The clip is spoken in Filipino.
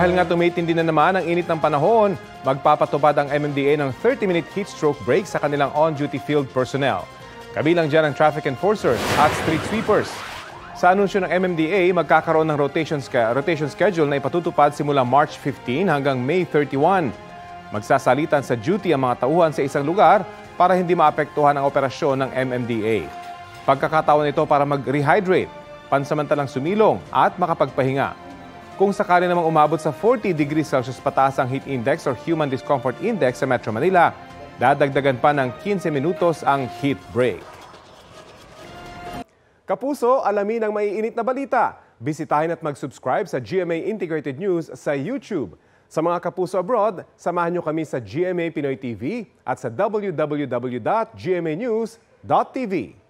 Dahil nga tumitindi na naman ang init ng panahon, magpapatupad ang MMDA ng 30-minute heat stroke break sa kanilang on-duty field personnel. Kabilang dyan ang traffic enforcers at street sweepers. Sa anunsyo ng MMDA, magkakaroon ng rotation schedule na ipatutupad simula March 15 hanggang May 31. Magsasalitan sa duty ang mga tauhan sa isang lugar para hindi maapektuhan ang operasyon ng MMDA. Pagkakataon ito para mag-rehydrate, pansamantalang sumilong at makapagpahinga. Kung sakali namang umabot sa 40 degrees Celsius pataas ang heat index or human discomfort index sa Metro Manila, dadagdagan pa ng 15 minutos ang heat break. Kapuso, alamin ang maiinit na balita. Bisitahin at mag-subscribe sa GMA Integrated News sa YouTube. Sa mga kapuso abroad, samahan nyo kami sa GMA Pinoy TV at sa www.gmanews.tv.